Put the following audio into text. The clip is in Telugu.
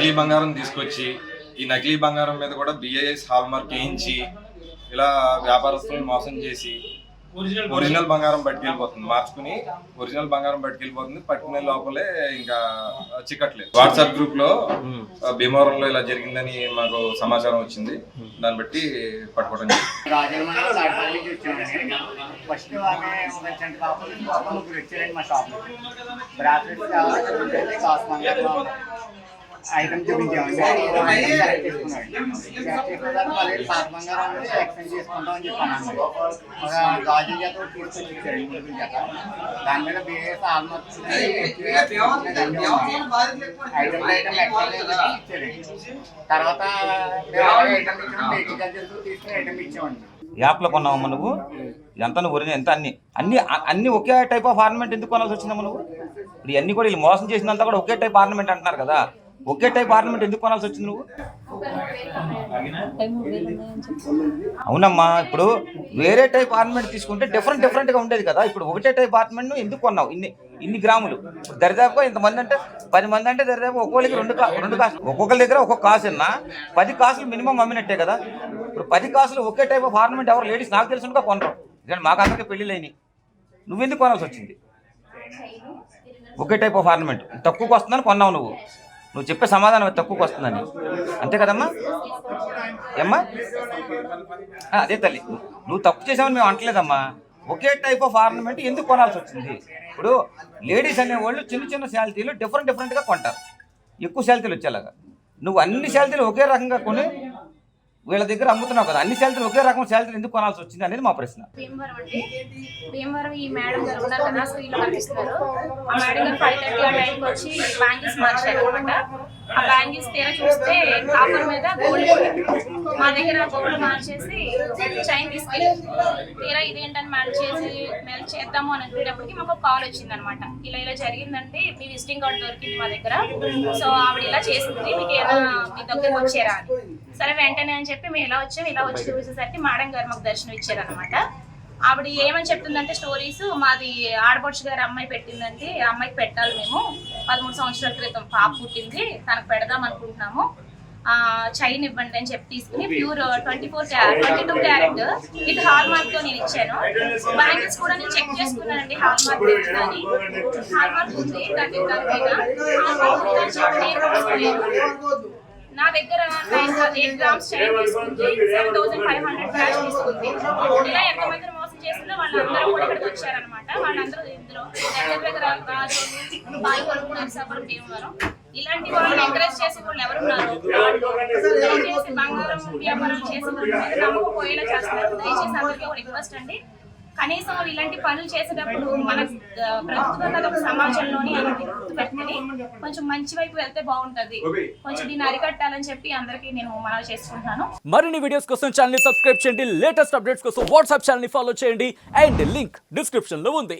నకిలీ బంగారం తీసుకొచ్చి ఈ నకిలీ బంగారం మీద కూడా బిఐఎస్ హాల్ మార్క్ వేయించి ఇలా వ్యాపారస్తులను మోసం చేసి ఒరిజినల్ బంగారం పట్టుకెళ్ళిపోతుంది, మార్చుకుని ఒరిజినల్ బంగారం పట్టుకెళ్ళిపోతుంది. పట్టుకునే లోపలే ఇంకా చిక్కట్లేదు. వాట్సాప్ గ్రూప్ లో భీమవరంలో ఇలా జరిగిందని మాకు సమాచారం వచ్చింది. దాన్ని బట్టి పట్టుకోవడం ఐటమ్ చూపించామండి. పాత బంగారం ఎక్స్చేంజ్ చేసుకుంటామని చెప్పాను. ఒక గాజు చేత తీసుకొచ్చారండి, దాని మీద బిఏఎస్ ఆల్మోస్ట్ ఐటమ్ ఇచ్చారండి. తర్వాత ఐటమ్ ఇచ్చాము, తీసుకుని ఐటమ్ ఇచ్చామండి. యాప్లో కొన్నావమ్మా నువ్వు? ఎంత నువ్వు ఒరిజినల్ ఎంత అన్ని ఒకే టైప్ ఆఫ్ ఆర్నమెంట్ ఎందుకు కొనాల్సి వచ్చిందమ్మా నువ్వు? ఇప్పుడు ఇవన్నీ కూడా వీళ్ళు మోసం చేసినంత కూడా ఒకే టైప్ ఆర్నమెంట్ అంటున్నారు కదా, ఒకే టైప్ ఆర్నమెంట్ ఎందుకు కొనాల్సి వచ్చింది నువ్వు? అవునమ్మా, ఇప్పుడు వేరే టైప్ ఆర్నమెంట్ తీసుకుంటే డిఫరెంట్గా ఉండేది కదా. ఇప్పుడు ఒకటే టైప్ ఆర్నమెంట్ నువ్వు ఎందుకు కొన్నావు? ఇన్ని గ్రాములు దరిదాపుగా ఇంతమంది అంటే 10 మంది అంటే దరిదాపు ఒక్కొక్కరికి రెండు కాసులు, ఒక్కొక్కరి దగ్గర ఒక్కొక్క కాసు అన్నా 10 కాసులు మినిమం అమ్మినట్టే కదా. ఇప్పుడు 10 కాసులు ఒకే టైప్ ఆఫ్ ఆర్నమెంట్ ఎవరు లేడీస్ నాకు తెలుసుగా కొనరు, ఎందుకంటే మాకు అందరికీ పెళ్ళిళ్ళు అయినాయి. నువ్వెందుకు కొనాల్సి వచ్చింది? ఒకే టైప్ ఆఫ్ ఆర్నమెంట్ తక్కువకి వస్తుందని కొన్నావు నువ్వు చెప్పే సమాధానం తక్కువకి వస్తుందని, అంతే కదమ్మా? ఏమ్మా అదే తల్లి, నువ్వు తప్పు చేసావని మేము అంటలేదమ్మా. ఒకే టైప్ ఆఫ్ ఆర్నమెంట్ ఎందుకు కొనాల్సి వచ్చింది? ఇప్పుడు లేడీస్ అనేవాళ్ళు చిన్న శాలరీలు డిఫరెంట్గా కొంటారు, ఎక్కువ శాలరీలు వచ్చేలాగా. నువ్వు అన్ని శాలరీలు ఒకే రకంగా కొని వీళ్ళ దగ్గర అమ్ముతున్నావు కదా, అన్ని శాలరీలు ఒకే రకం శాలరీలు ఎందుకు కొనాల్సి వచ్చింది అనేది మా ప్రశ్న. భీమవరం ఈ మేడం గారు ఉన్నారు కదా, స్క్రీన్లో కనిపిస్తున్నారు. ఆ మేడం గారు 5:30 ఆ టైంకి వచ్చి బ్యాంగిల్స్ మార్చారు అనమాట. ఆ బ్యాంగిల్స్ తీరా చూస్తే కాపర్ మీద గోల్డ్, మా దగ్గర గోల్డ్ మార్చేసి చైన్ తీసుకెళ్ళి తీరా ఇదేంటని మెల్ట్ చేద్దాము అని అనుకునేటప్పటికి మాకు కాల్ వచ్చింది అనమాట. ఇలా జరిగిందంటే మీ విజిటింగ్ కార్డు దొరికింది మా దగ్గర, సో ఆవిడ ఇలా చేసింది, మీకు ఏదైనా మీ దగ్గరకు వచ్చారా అని. సరే వెంటనే అని చెప్పి మేము ఇలా వచ్చి చూసేసరికి మేడం గారు మాకు దర్శనం ఇచ్చారనమాట. ఆవిడ ఏమని చెప్తుందంటే స్టోరీస్, మాది ఆడపడుచు గారు అమ్మాయి పెట్టిందంటే ఆ అమ్మాయికి పెట్టాలి, మేము 13 సంవత్సరాల క్రితం పాప పుట్టింది, తనకు పెడదాం అనుకుంటున్నాము, చైన్ ఇవ్వండి అని చెప్పి తీసుకుని pure 22 carrot with hall mark తో నేను ఇచ్చాను. బ్యాంగిల్స్ కూడా నేను చెక్ చేసుకున్నానండి, హాల్ మార్క్ అని. హాల్ మార్క్ ఉంది నా దగ్గర 8 గ్రామ్స్ చైన్ తీసుకుంది, 7,500 క్యాష్ తీసుకుంది. ఇలా ఎంతమంది మోసం చేసిందో వాళ్ళందరూ కూడా ఇక్కడికి వచ్చారనమాట. వాళ్ళందరూ ఇందులో దగ్గర రాజు, బాయికొల్లు, నరసాపురం, భీమవరం ఇలాంటి వాళ్ళని ఎంకరేజ్ చేసే వాళ్ళు ఎవరున్నారు? దయచేసి బంగారం వ్యాపారం చేసే వాళ్ళు నమ్మకం పోయేలా చేస్తారు. దయచేసి అందరికీ రిక్వెస్ట్ అండి, కనీసం ఇలాంటి పనులు చేసేటప్పుడు మన బ్రతుకుతున్న ఒక సమాజంలోని పెట్టుకుని కొంచెం మంచి వైపు వెళ్తే బాగుంటది. కొంచెం దీన్ని అరికట్టాలని చెప్పి అందరికీ నేను మనవి చేసుకుంటున్నాను. మరిన్ని వీడియోస్ కోసం ఛానల్ ని సబ్స్క్రైబ్ చేయండి, లేటెస్ట్ అప్డేట్స్ కోసం వాట్సాప్ ఛానల్ ని ఫాలో చేయండి, అండ్ లింక్ డిస్క్రిప్షన్ లో ఉంది.